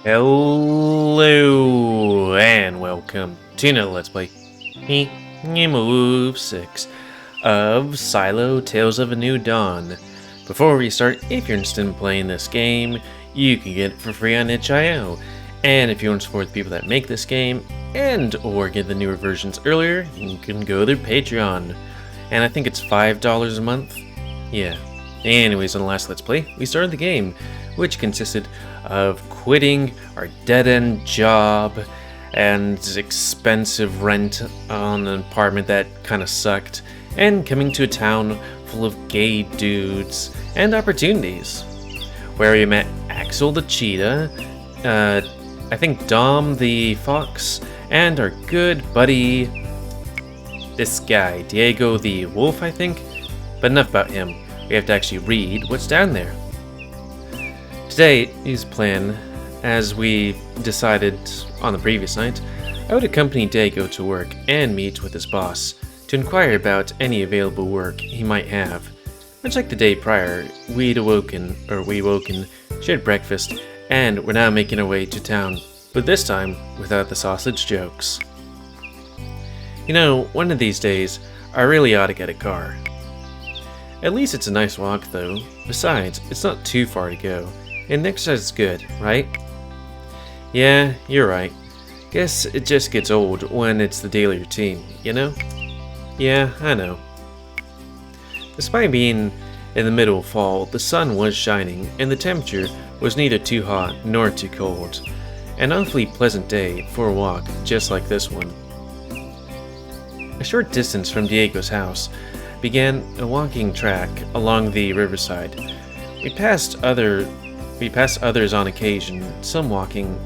Hello and welcome to another Let's Play me, GamerWolfSix of Sileo Tales of a New Dawn. Before we start, if you're interested in playing this game, you can get it for free on itch.io. And if you want to support the people that make this game and or get the newer versions earlier, you can go to their Patreon. And I think it's $5 a month. Yeah. Anyways, on the last Let's Play, we started the game, which consisted of quitting our dead-end job and expensive rent on an apartment that kind of sucked, and coming to a town full of gay dudes and opportunities, where we met Axel the cheetah, I think Dom the fox, and our good buddy, this guy, Diego the wolf, I think. But enough about him. We have to actually read what's down there. Today's plan, as we decided on the previous night, I would accompany Diego to work and meet with his boss to inquire about any available work he might have. Much like the day prior, we woken, shared breakfast, and we're now making our way to town, but this time without the sausage jokes. You know, one of these days, I really ought to get a car. At least it's a nice walk though. Besides, it's not too far to go, and exercise is good, right? Yeah, you're right. Guess it just gets old when it's the daily routine, you know? Yeah, I know. Despite being in the middle of fall, the sun was shining, and the temperature was neither too hot nor too cold. An awfully pleasant day for a walk just like this one. A short distance from Diego's house began a walking track along the riverside. We passed others on occasion, some walking,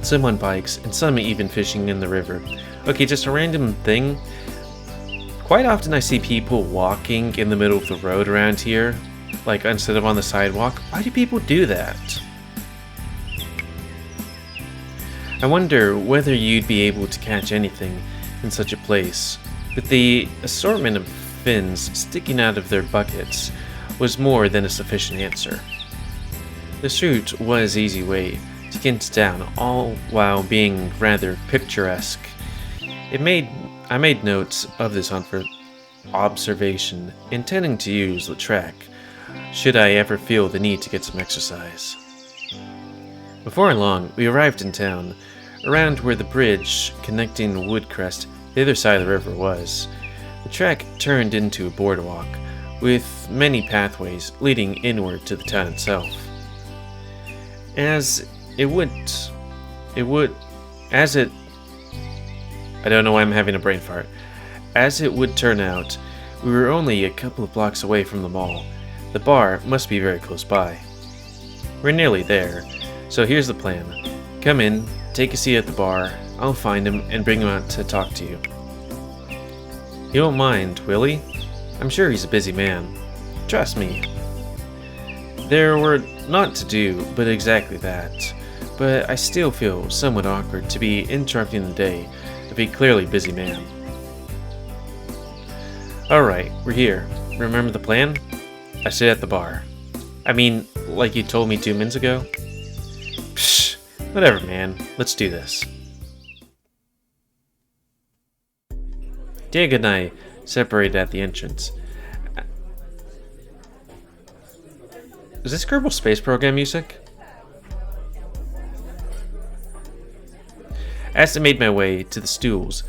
some on bikes, and some even fishing in the river. Okay, just a random thing. Quite often I see people walking in the middle of the road around here, like instead of on the sidewalk. Why do people do that? I wonder whether you'd be able to catch anything in such a place. But the assortment of fins sticking out of their buckets was more than a sufficient answer. This route was an easy way to get into town, all while being rather picturesque. I made notes of this hunt for observation, intending to use the track should I ever feel the need to get some exercise. Before long, we arrived in town, around where the bridge connecting Woodcrest, the other side of the river, was. The track turned into a boardwalk, with many pathways leading inward to the town itself. I don't know why I'm having a brain fart. As it would turn out, we were only a couple of blocks away from the mall. The bar must be very close by. We're nearly there, so here's the plan. Come in, take a seat at the bar, I'll find him and bring him out to talk to you. He won't mind, will he? I'm sure he's a busy man. Trust me. There were not to do but exactly that, but I still feel somewhat awkward to be interrupting the day of a clearly busy man. Alright, we're here. Remember the plan? I sit at the bar. I mean, like you told me 2 minutes ago? Psh, whatever man, let's do this. Diego and I separated at the entrance. Is this Kerbal Space Program music? As I made my way to the stools,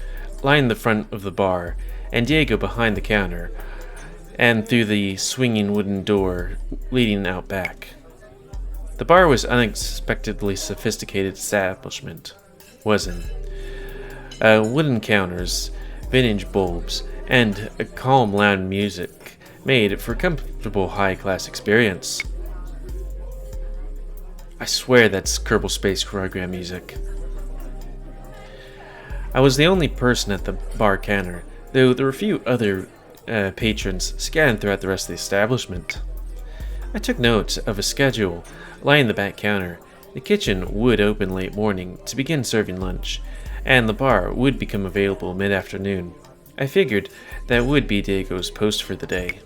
lined the front of the bar, and Diego behind the counter, and through the swinging wooden door leading out back. The bar was an unexpectedly sophisticated establishment, wasn't it? Wooden counters, vintage bulbs, and a calm, loud music made for a comfortable, high-class experience. I swear that's Kerbal Space Program music. I was the only person at the bar counter, though there were a few other patrons scattered throughout the rest of the establishment. I took note of a schedule lying the back counter. The kitchen would open late morning to begin serving lunch, and the bar would become available mid-afternoon. I figured that would be Diego's post for the day.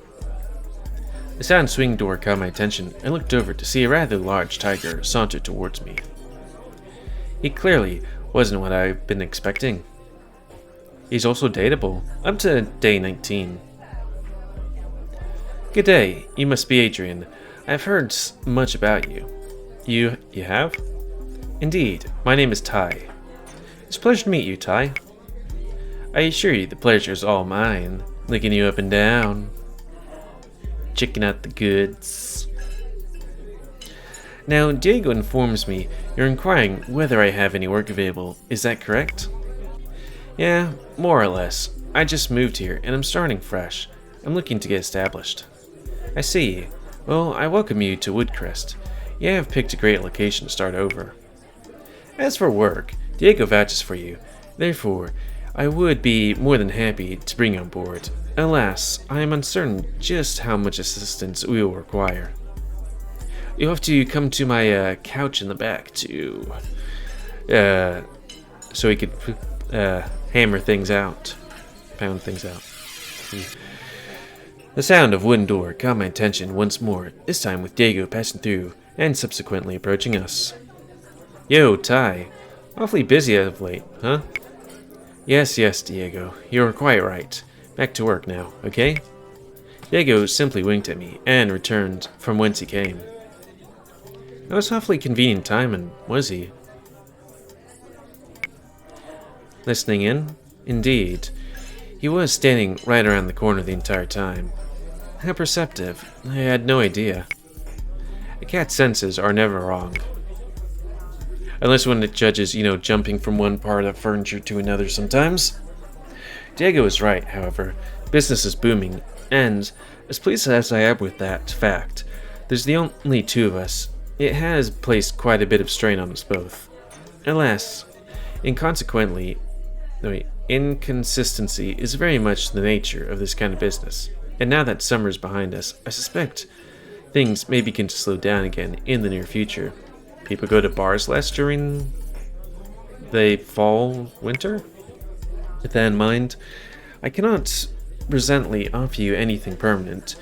The sound swing door caught my attention. I looked over to see a rather large tiger saunter towards me. He clearly wasn't what I've been expecting. He's also dateable, up to day 19. Good day, you must be Adrian. I've heard much about you. You have? Indeed, my name is Ty. It's a pleasure to meet you, Ty. I assure you the pleasure's all mine, licking you up and down, checking out the goods. Now, Diego informs me you're inquiring whether I have any work available. Is that correct? Yeah, more or less. I just moved here and I'm starting fresh. I'm looking to get established. I see. Well, I welcome you to Woodcrest. You have picked a great location to start over. As for work, Diego vouches for you. Therefore, I would be more than happy to bring you on board. Alas, I am uncertain just how much assistance we will require. You'll have to come to my couch in the back to... so we could hammer things out. Pound things out. The sound of wooden door caught my attention once more, this time with Diego passing through and subsequently approaching us. Yo, Ty. Awfully busy as of late, huh? Yes, Diego. You're quite right. Back to work now, okay? Diego simply winked at me and returned from whence he came. That was awfully convenient timing, was he? Listening in? Indeed. He was standing right around the corner the entire time. How perceptive. I had no idea. A cat's senses are never wrong. Unless when it judges, jumping from one part of furniture to another sometimes. Diego is right, however. Business is booming, and, as pleased as I am with that fact, there's the only two of us. It has placed quite a bit of strain on us both. Alas, inconsistency is very much the nature of this kind of business, and now that summer's behind us, I suspect things may begin to slow down again in the near future. People go to bars less during the winter? With that in mind, I cannot presently offer you anything permanent,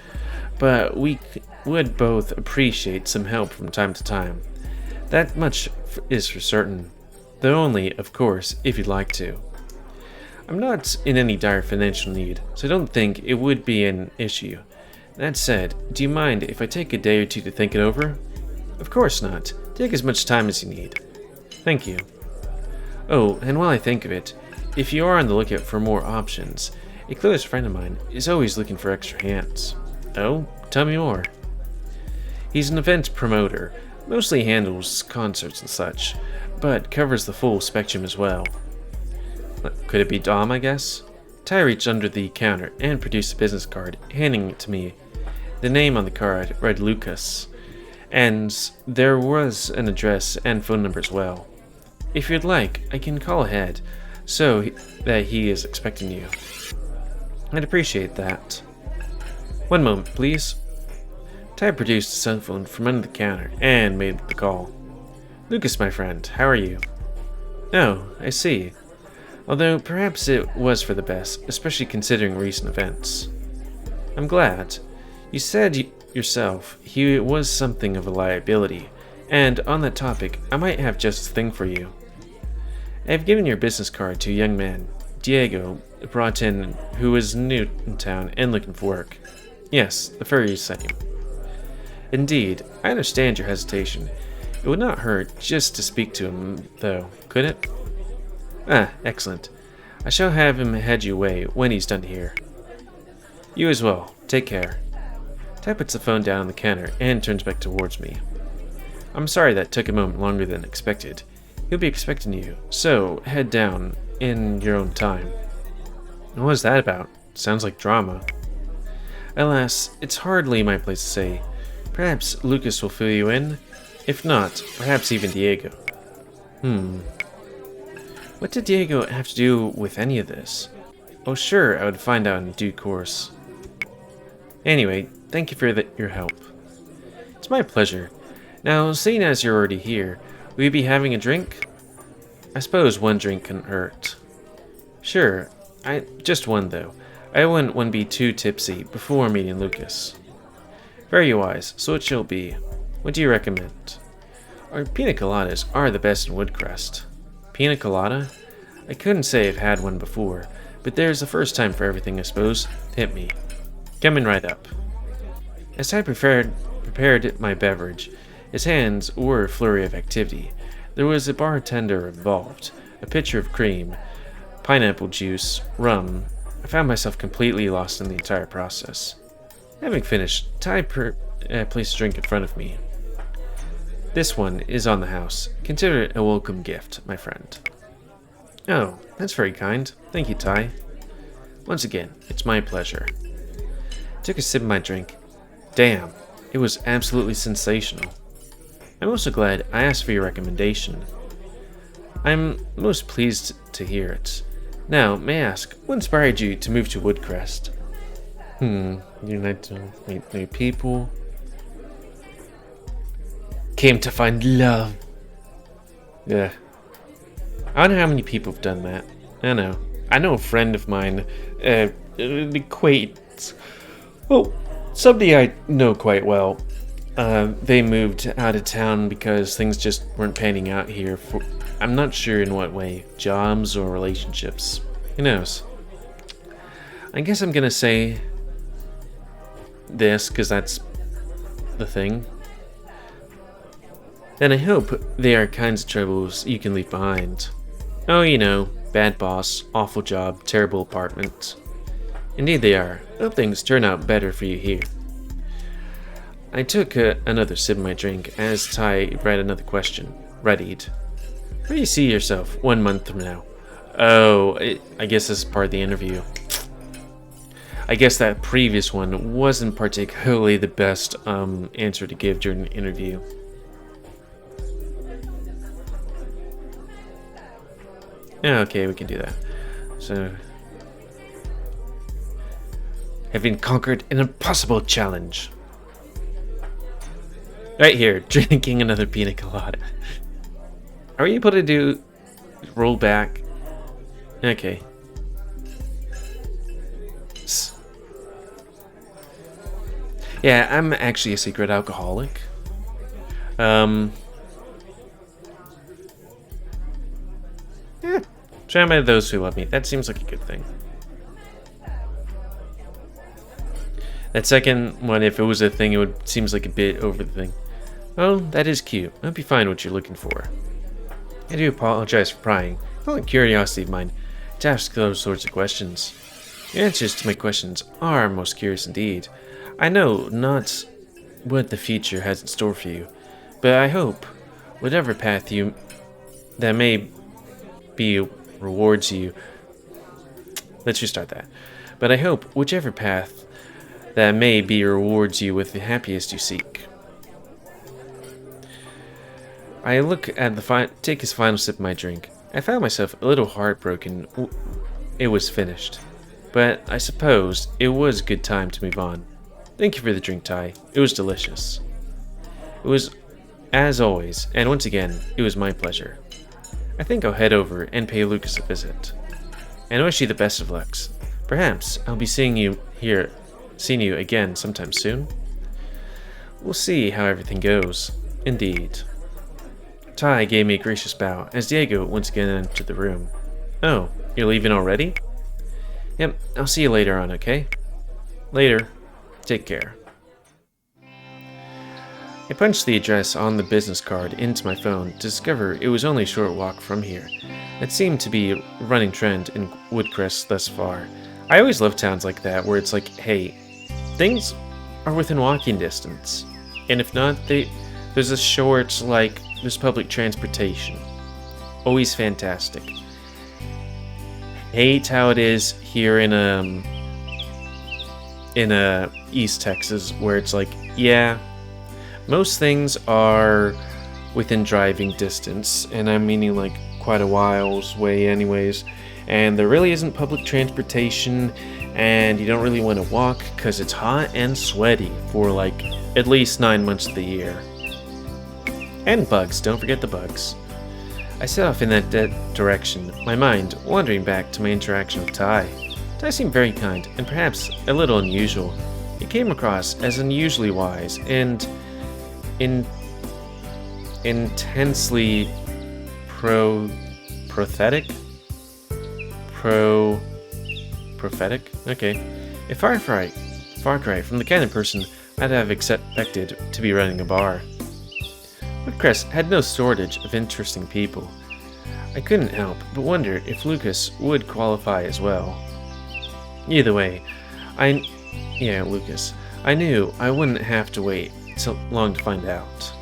but we would both appreciate some help from time to time. That much is for certain, though only, of course, if you'd like to. I'm not in any dire financial need, so I don't think it would be an issue. That said, do you mind if I take a day or two to think it over? Of course not. Take as much time as you need. Thank you. Oh, and while I think of it, if you are on the lookout for more options, a close friend of mine is always looking for extra hands. Oh, tell me more. He's an event promoter, mostly handles concerts and such, but covers the full spectrum as well. Could it be Dom, I guess? Ty reached under the counter and produced a business card, handing it to me. The name on the card read Lukas, and there was an address and phone number as well. If you'd like, I can call ahead, so that he is expecting you. I'd appreciate that. One moment, please. Ty produced a cell phone from under the counter and made the call. Lukas, my friend, how are you? Oh, I see. Although perhaps it was for the best, especially considering recent events. I'm glad. You said yourself he was something of a liability, and on that topic, I might have just the thing for you. I have given your business card to a young man, Diego, brought in, who is new in town and looking for work. Yes, the very same. Indeed, I understand your hesitation. It would not hurt just to speak to him, though, could it? Ah, excellent. I shall have him head you away when he's done here. You as well. Take care. Ty puts the phone down on the counter and turns back towards me. I'm sorry that took a moment longer than expected. He'll be expecting you, so head down in your own time. What was that about? Sounds like drama. Alas, it's hardly my place to say. Perhaps Lukas will fill you in? If not, perhaps even Diego. What did Diego have to do with any of this? Oh sure, I would find out in due course. Anyway, thank you for your help. It's my pleasure. Now, seeing as you're already here, will you be having a drink? I suppose one drink couldn't hurt. Sure, just one though. I wouldn't want to be too tipsy before meeting Lukas. Very wise, so it shall be. What do you recommend? Our pina coladas are the best in Woodcrest. Pina colada? I couldn't say I've had one before, but there's a first time for everything, I suppose. Hit me. Coming right up. As I prepared my beverage, his hands were a flurry of activity. There was a bartender involved, a pitcher of cream, pineapple juice, rum. I found myself completely lost in the entire process. Having finished, Ty placed a drink in front of me. This one is on the house. Consider it a welcome gift, my friend. Oh, that's very kind. Thank you, Ty. Once again, it's my pleasure. I took a sip of my drink. Damn, it was absolutely sensational. I'm also glad I asked for your recommendation. I'm most pleased to hear it. Now, may I ask, what inspired you to move to Woodcrest? You like to meet new people? Came to find love. Yeah. I don't know how many people have done that. I know a friend of mine, an acquaintance. Well, somebody I know quite well. They moved out of town because things just weren't panning out here for, I'm not sure in what way, jobs or relationships. Who knows? I guess I'm gonna say this because that's the thing. And I hope they are kinds of troubles you can leave behind. Oh, you know, bad boss, awful job, terrible apartment. Indeed they are. Hope things turn out better for you here. I took another sip of my drink as Ty read another question. Readied. Where do you see yourself 1 month from now? Oh, I guess this is part of the interview. I guess that previous one wasn't particularly the best answer to give during the interview. Yeah, okay, we can do that. So, having conquered an impossible challenge. Right here, drinking another pina colada. Are we able to do roll back? Okay. Yeah, I'm actually a secret alcoholic. Yeah. Surrounded by those who love me. That seems like a good thing. That second one, if it was a thing, it would seems like a bit over the thing. Oh, that is cute. I hope you find what you're looking for. I do apologize for prying. It's only curiosity of mine to ask those sorts of questions. Your answers to my questions are most curious indeed. I know not what the future has in store for you, but I hope whatever path that may be rewards you. Let's restart that. But I hope whichever path that may be rewards you with the happiest you seek. I look at take his final sip of my drink. I found myself a little heartbroken. It was finished, but I suppose it was a good time to move on. Thank you for the drink, Ty. It was delicious. It was, as always, and once again, it was my pleasure. I think I'll head over and pay Lukas a visit. And I wish you the best of lucks. Perhaps I'll be seeing you again sometime soon. We'll see how everything goes. Indeed. Ty gave me a gracious bow as Diego once again entered the room. Oh, you're leaving already? Yep, I'll see you later on, okay? Later. Take care. I punched the address on the business card into my phone to discover it was only a short walk from here. That seemed to be a running trend in Woodcrest thus far. I always love towns like that where it's like, hey, things are within walking distance. And if not, there's a short, like, there's public transportation. Always fantastic. Hate how it is here in East Texas where it's like, yeah, most things are within driving distance, and I'm meaning like quite a while's way anyways, and there really isn't public transportation, and you don't really want to walk because it's hot and sweaty for like at least 9 months of the year. And bugs, don't forget the bugs. I set off in that direction, my mind wandering back to my interaction with Ty. Ty seemed very kind, and perhaps a little unusual. He came across as unusually wise and intensely Prothetic? Prophetic? Okay. A far cry from the kind of person I'd have expected to be running a bar. Woodcrest had no shortage of interesting people. I couldn't help but wonder if Lukas would qualify as well. Either way, Lukas. I knew I wouldn't have to wait so long to find out.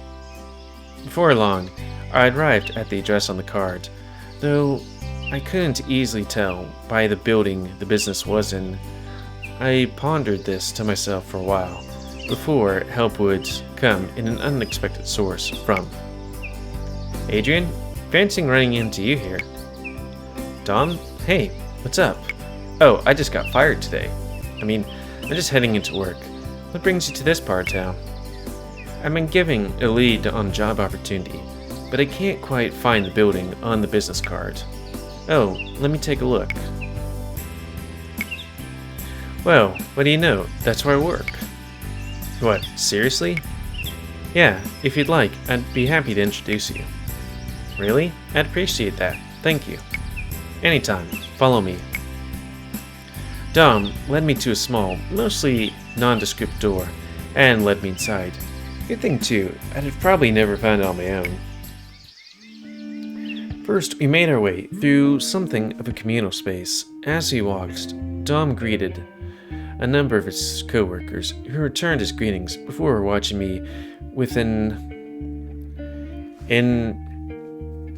Before long, I arrived at the address on the card, though I couldn't easily tell by the building the business was in. I pondered this to myself for a while, before help would come in an unexpected source from Adrian, fancying running into you here. Dom, hey, what's up? Oh, I just got fired today. I'm just heading into work. What brings you to this part of town? I've been giving a lead on job opportunity, but I can't quite find the building on the business card. Oh, let me take a look. Well, what do you know? That's where I work. What, seriously? Yeah, if you'd like, I'd be happy to introduce you. Really? I'd appreciate that. Thank you. Anytime. Follow me. Dom led me to a small, mostly nondescript door, and led me inside. Good thing too, I'd have probably never found it on my own. First, we made our way through something of a communal space. As we walked, Dom greeted a number of his co-workers, who returned his greetings before watching me with hold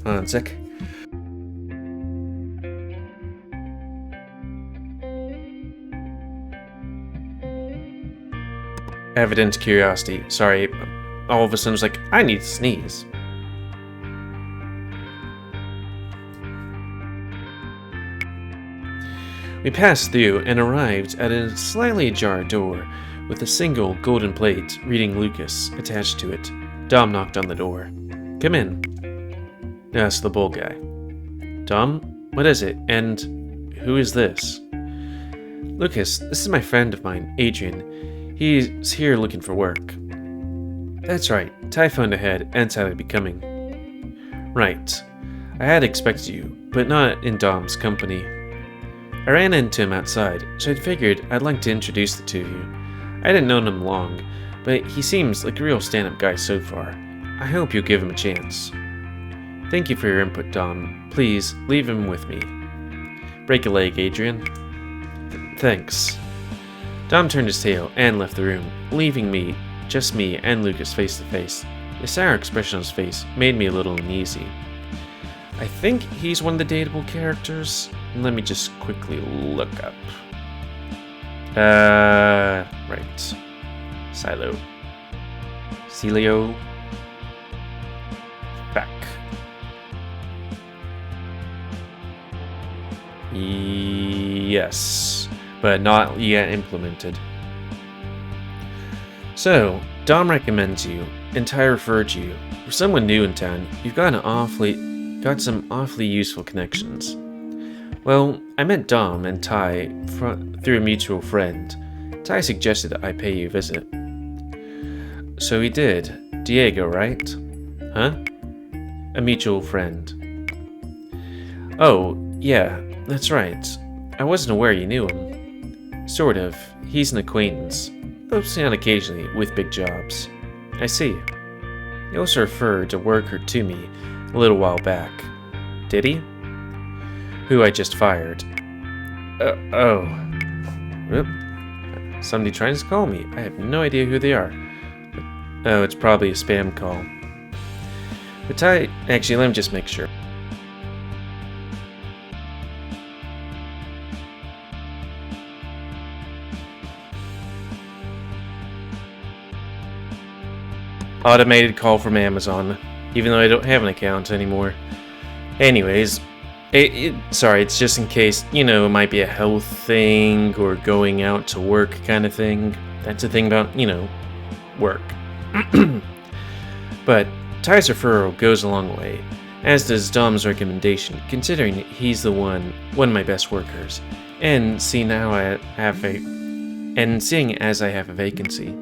on a sec. Evident curiosity. Sorry, all of a sudden I was like, I need to sneeze. We passed through and arrived at a slightly ajar door with a single golden plate reading Lukas attached to it. Dom knocked on the door. Come in, asked the bull guy. Dom, what is it, and who is this? Lukas, this is my friend of mine, Adrian. He's here looking for work. That's right, Ty phoned ahead and said I'd be coming. Right. I had expected you, but not in Dom's company. I ran into him outside, so I'd figured I'd like to introduce the two of you. I hadn't known him long, but he seems like a real stand-up guy so far. I hope you'll give him a chance. Thank you for your input, Dom. Please, leave him with me. Break a leg, Adrian. Thanks. Dom turned his tail and left the room, leaving just me and Lukas face to face. The sour expression on his face made me a little uneasy. I think he's one of the dateable characters. Let me just quickly look up. Right. Sileo. Back. Yes, but not yet implemented. So, Dom recommends you, and Ty referred you. For someone new in town, you've got some awfully useful connections. Well, I met Dom and Ty through a mutual friend. Ty suggested I pay you a visit. So he did. Diego, right? Huh? A mutual friend. Oh, yeah, that's right. I wasn't aware you knew him. Sort of. He's an acquaintance. Helps me out occasionally with big jobs. I see. He also referred a worker to me a little while back. Did he? Who I just fired. Oh. Whoop. Somebody trying to call me. I have no idea who they are. Oh, it's probably a spam call. But actually, let me just make sure. Automated call from Amazon, even though I don't have an account anymore. Anyways, sorry, it's just in case, it might be a health thing or going out to work kind of thing. That's the thing about, work. But Ty's referral goes a long way, as does Dom's recommendation, considering he's one of my best workers, and seeing as I have a vacancy.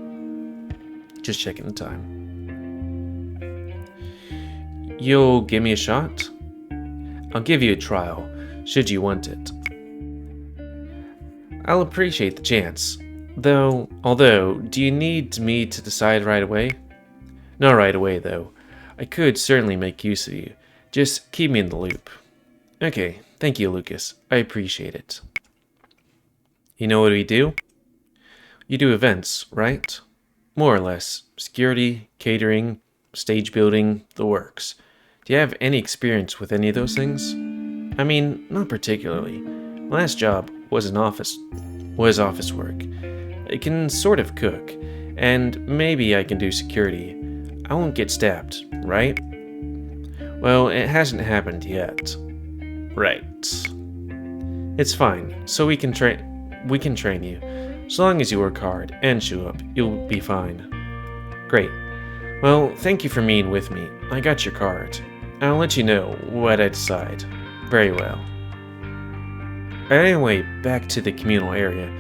Just checking the time. You'll give me a shot? I'll give you a trial, should you want it. I'll appreciate the chance. Although, do you need me to decide right away? Not right away, though. I could certainly make use of you. Just keep me in the loop. Okay, thank you, Lukas. I appreciate it. You know what we do? You do events, right? More or less. Security, catering, stage building, the works. Do you have any experience with any of those things? I mean, not particularly. My last job was office work. I can sort of cook, and maybe I can do security. I won't get stabbed, right? Well, it hasn't happened yet. Right. It's fine, so we can train you. As long as you work hard and show up, you'll be fine. Great. Well, thank you for meeting with me. I got your card. I'll let you know what I decide. Very well. Anyway, back to the communal area,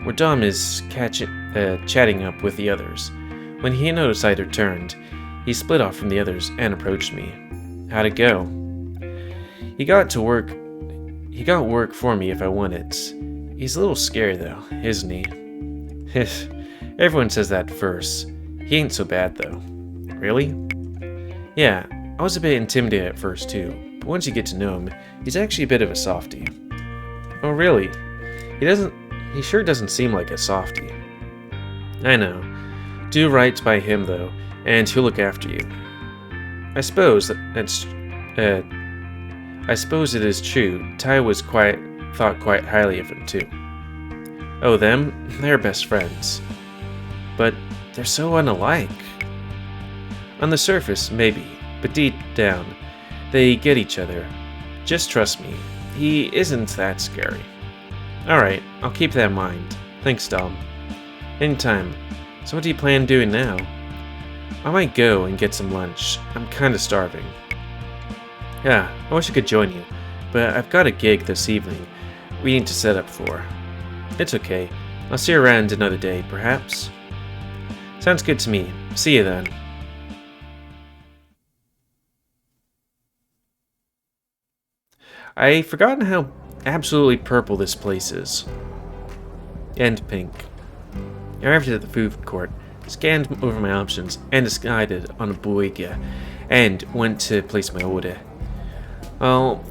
where Dom is chatting up with the others. When he noticed I'd returned, he split off from the others and approached me. How'd it go? He got work for me if I wanted. He's a little scary though, isn't he? Everyone says that first. He ain't so bad though. Really? Yeah, I was a bit intimidated at first too, but once you get to know him, he's actually a bit of a softie. Oh really? He sure doesn't seem like a softie. I know. Do right by him though, and he'll look after you. I suppose it is true. Ty thought quite highly of him too. Oh, them? They're best friends. But they're so unalike. On the surface, maybe, but deep down, they get each other. Just trust me, he isn't that scary. Alright, I'll keep that in mind. Thanks, Dom. Anytime. So what do you plan doing now? I might go and get some lunch. I'm kinda starving. Yeah, I wish I could join you, but I've got a gig this evening we need to set up for. It's okay. I'll see you around another day, perhaps? Sounds good to me. See you then. I've forgotten how absolutely purple this place is. And pink. I arrived at the food court, scanned over my options, and decided on a boiga, and went to place my order. While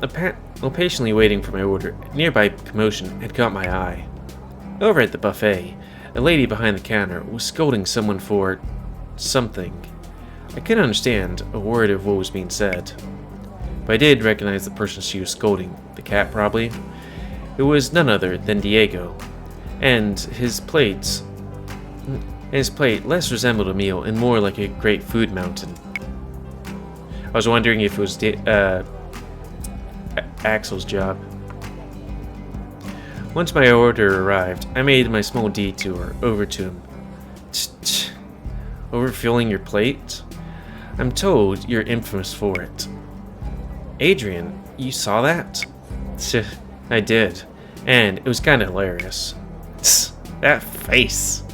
patiently waiting for my order, a nearby commotion had caught my eye. Over at the buffet, a lady behind the counter was scolding someone for something. I couldn't understand a word of what was being said, but I did recognize the person she was scolding, the cat probably. It was none other than Diego, and his plate less resembled a meal and more like a great food mountain. I was wondering if it was Axel's job. Once my order arrived, I made my small detour over to him. Overfilling your plate? I'm told you're infamous for it. Adrian, you saw that? I did, and it was kinda hilarious. That face!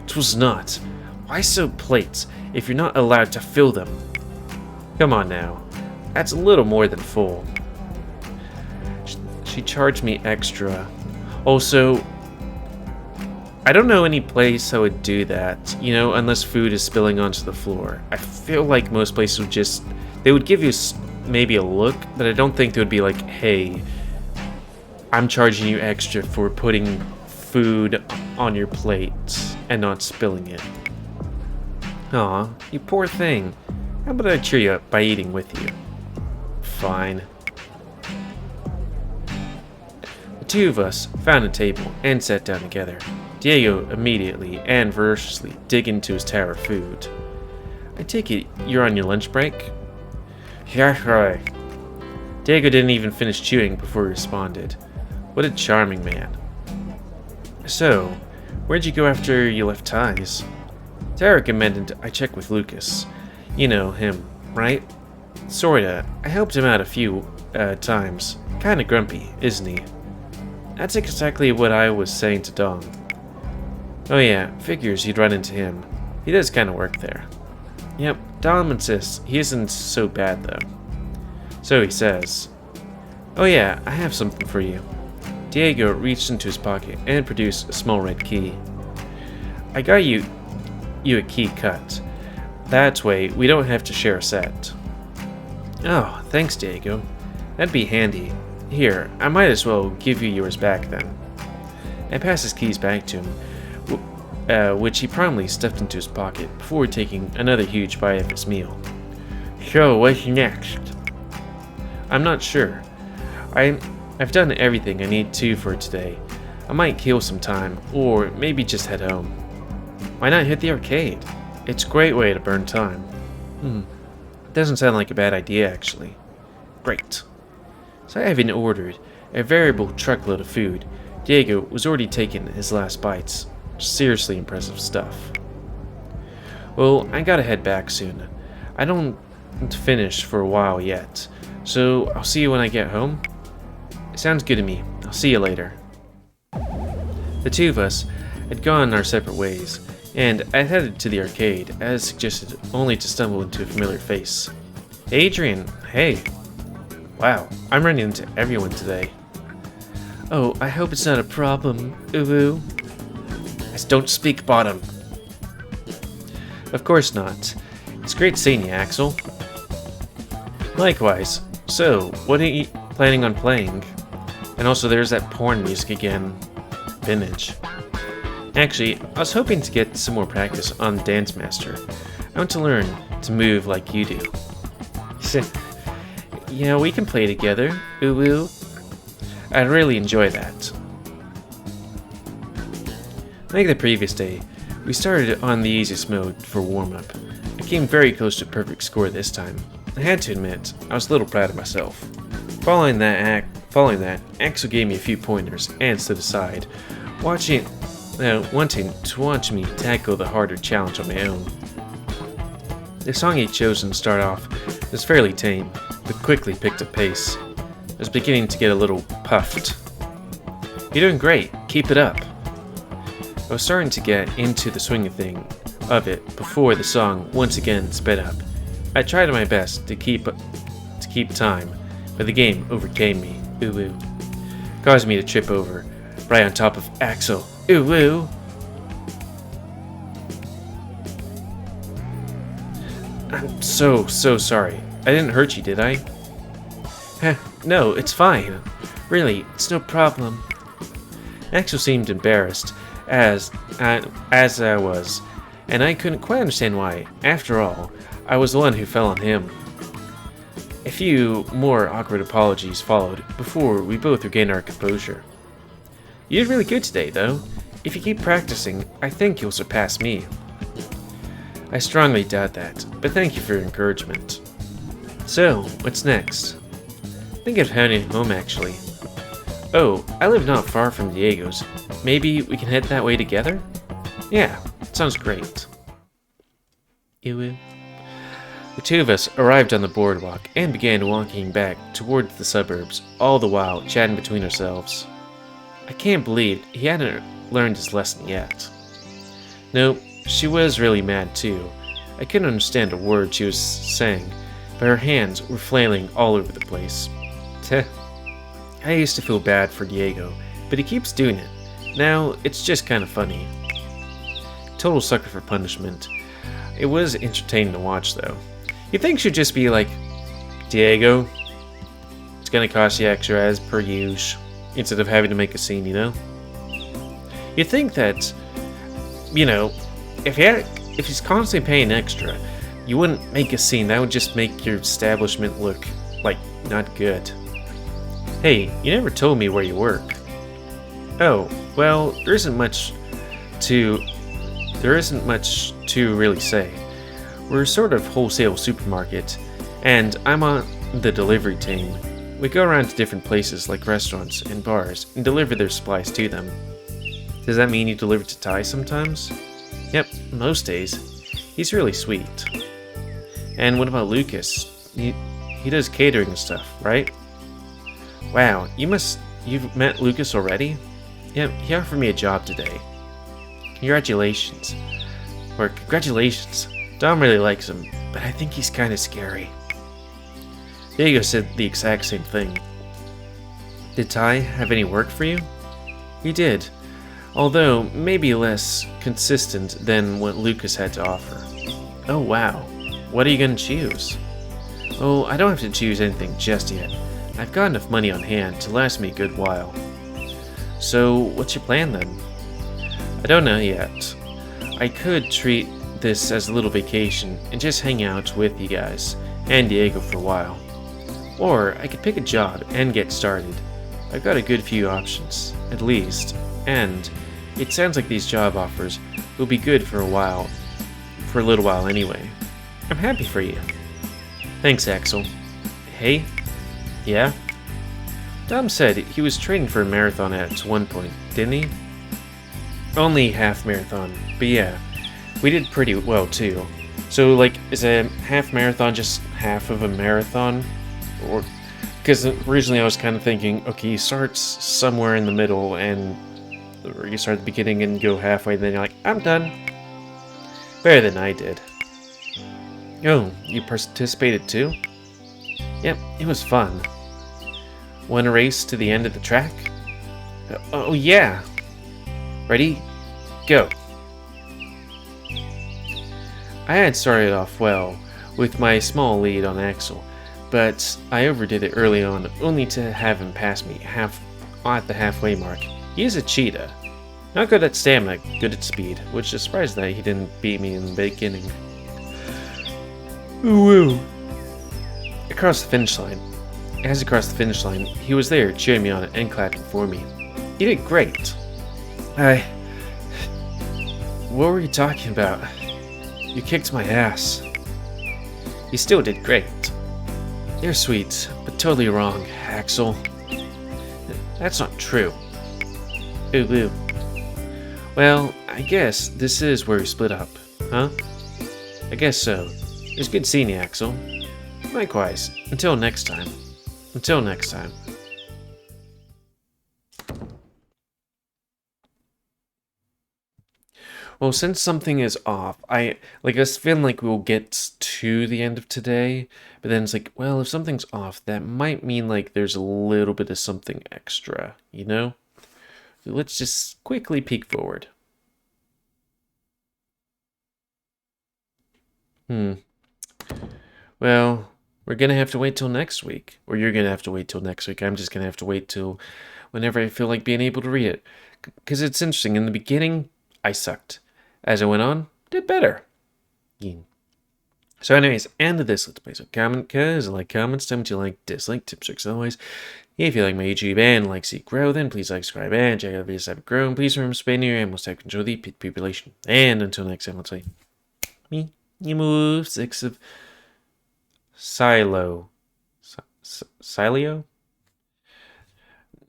It was not. Why so plates if you're not allowed to fill them? Come on now, that's a little more than full. She charged me extra. Also, I don't know any place I would do that, unless food is spilling onto the floor. I feel like most places they would give you maybe a look, but I don't think they would be like, hey, I'm charging you extra for putting food on your plate and not spilling it. Aw, you poor thing. How about I cheer you up by eating with you? Fine. The two of us found a table and sat down together. Diego immediately and voraciously dig into his tower of food. I take it you're on your lunch break? Yeah, right. Diego didn't even finish chewing before he responded. What a charming man. So, where'd you go after you left Ty's? Ty recommended I check with Lukas. You know him, right? Sorta. I helped him out a few times. Kinda grumpy, isn't he? That's exactly what I was saying to Dom. Oh yeah, figures you'd run into him. He does kinda work there. Yep, Dom insists he isn't so bad though. So he says. Oh yeah, I have something for you. Diego reached into his pocket and produced a small red key. I got you a key cut. That way, we don't have to share a set. Oh, thanks, Diego. That'd be handy. Here, I might as well give you yours back then. I passed his keys back to him, which he promptly stuffed into his pocket before taking another huge bite of his meal. So, what's next? I'm not sure. I've done everything I need to for today. I might kill some time, or maybe just head home. Why not hit the arcade? It's a great way to burn time. Doesn't sound like a bad idea, actually. Great. So having ordered a veritable truckload of food, Diego was already taking his last bites. Seriously impressive stuff. Well, I gotta head back soon. I don't finish for a while yet, so I'll see you when I get home. Sounds good to me. I'll see you later. The two of us had gone our separate ways, and I headed to the arcade, as suggested, only to stumble into a familiar face. Adrian, hey. Wow, I'm running into everyone today. Oh, I hope it's not a problem, Uwu. I don't speak bottom. Of course not. It's great seeing you, Axel. Likewise. So, what are you planning on playing? And also, there's that porn music again. Vintage. Actually, I was hoping to get some more practice on Dance Master. I want to learn to move like you do. Yeah, we can play together, Uwu. I'd really enjoy that. Like the previous day, we started on the easiest mode for warm-up. I came very close to a perfect score this time. I had to admit, I was a little proud of myself. Following that, Axel gave me a few pointers and stood aside, wanting to watch me tackle the harder challenge on my own. The song he'd chosen to start off was fairly tame, but quickly picked up pace. I was beginning to get a little puffed. You're doing great, keep it up. I was starting to get into the swing of it before the song once again sped up. I tried my best to keep time, but the game overcame me. Ooh, caused me to trip over, right on top of Axel. Ooh. I'm so sorry. I didn't hurt you, did I? No, it's fine. Really, it's no problem. Axel seemed embarrassed, as I was, and I couldn't quite understand why. After all, I was the one who fell on him. A few more awkward apologies followed before we both regained our composure. You did really good today, though. If you keep practicing, I think you'll surpass me. I strongly doubt that, but thank you for your encouragement. So, what's next? I think I've headed home, actually. Oh, I live not far from Diego's. Maybe we can head that way together? Yeah, sounds great. Ew. The two of us arrived on the boardwalk and began walking back towards the suburbs, all the while chatting between ourselves. I can't believe he hadn't learned his lesson yet. Nope, she was really mad too. I couldn't understand a word she was saying, but her hands were flailing all over the place. Teh. I used to feel bad for Diego, but he keeps doing it. Now, it's just kind of funny. Total sucker for punishment. It was entertaining to watch, though. You'd think she'd just be like, Diego, it's gonna cost you extra as per usual, instead of having to make a scene, you know? You'd think that, you know, if he's constantly paying extra, you wouldn't make a scene. That would just make your establishment look, like, not good. Hey, you never told me where you work. Oh, well, there isn't much to really say. We're sort of wholesale supermarket, and I'm on the delivery team. We go around to different places like restaurants and bars and deliver their supplies to them. Does that mean you deliver to Ty sometimes? Yep, most days. He's really sweet. And what about Lukas? He does catering and stuff, right? Wow, you've met Lukas already? Yep, he offered me a job today. Congratulations. Or congratulations. Dom really likes him, but I think he's kinda scary. Diego said the exact same thing. Did Ty have any work for you? He did, although maybe less consistent than what Lukas had to offer. Oh wow, what are you gonna choose? Oh, I don't have to choose anything just yet. I've got enough money on hand to last me a good while. So, what's your plan then? I don't know yet. I could treat this as a little vacation and just hang out with you guys and Diego for a while. Or I could pick a job and get started. I've got a good few options, at least, and it sounds like these job offers will be good for a little while anyway. I'm happy for you. Thanks, Axel. Hey? Yeah? Dom said he was training for a marathon at one point, didn't he? Only half marathon, but yeah, we did pretty well too. So, like, is a half marathon just half of a marathon? Or, because originally I was kind of thinking, okay, you start somewhere in the middle, and or you start at the beginning and go halfway, and then you're like, I'm done. Better than I did. Oh, you participated too? Yep, it was fun. Want to race to the end of the track? Oh yeah! Ready? Go! I had started off well, with my small lead on Axel, but I overdid it early on, only to have him pass me at the halfway mark. He is a cheetah. Not good at stamina, good at speed, which is surprised that he didn't beat me in the beginning. Woo! Across the finish line. As he crossed the finish line, he was there cheering me on and clapping for me. He did great. What were you talking about? You kicked my ass. He still did great. You're sweet, but totally wrong, Axel. That's not true. Ooh, ooh. Well, I guess this is where we split up, huh? I guess so. It was good seeing you, Axel. Likewise. Until next time. Until next time. Well, since something is off, I was feeling like we'll get to the end of today, but then it's like, well, if something's off, that might mean like there's a little bit of something extra, you know? So let's just quickly peek forward. Well, we're gonna have to wait till next week. Or you're gonna have to wait till next week. I'm just gonna have to wait till whenever I feel like being able to read it. Because it's interesting. In the beginning, I sucked. As I went on, did better. Yeah. So anyways, end of this Let's Play. So comment, cause like comments, tell me what you like, dislike, tips, tricks, otherwise. If you like my YouTube and like see it grow, then please like, subscribe, and check out the videos that have grown. Please remember spending your animals to control the population. And until next time, I'll say me, GamerWolfSix of Sileo. Sileo?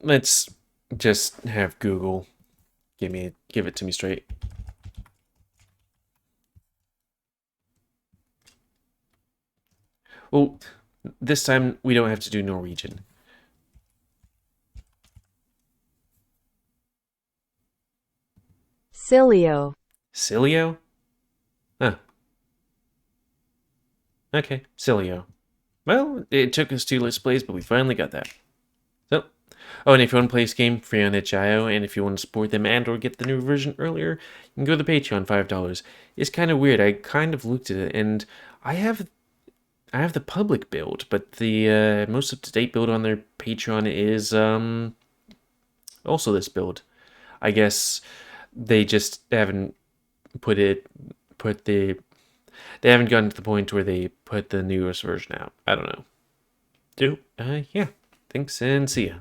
Let's just have Google give it to me straight. Well, this time we don't have to do Norwegian. Sileo. Sileo? Huh. Okay, Sileo. Well, it took us 2 Let's Plays, but we finally got that. So, oh, and if you want to play this game, free on itch.io, and if you want to support them and or get the new version earlier, you can go to the Patreon, $5. It's kind of weird. I kind of looked at it, and I have the public build, but the most up-to-date build on their Patreon is also this build. I guess they just haven't they haven't gotten to the point where they put the newest version out. I don't know. Yeah. Thanks and see ya.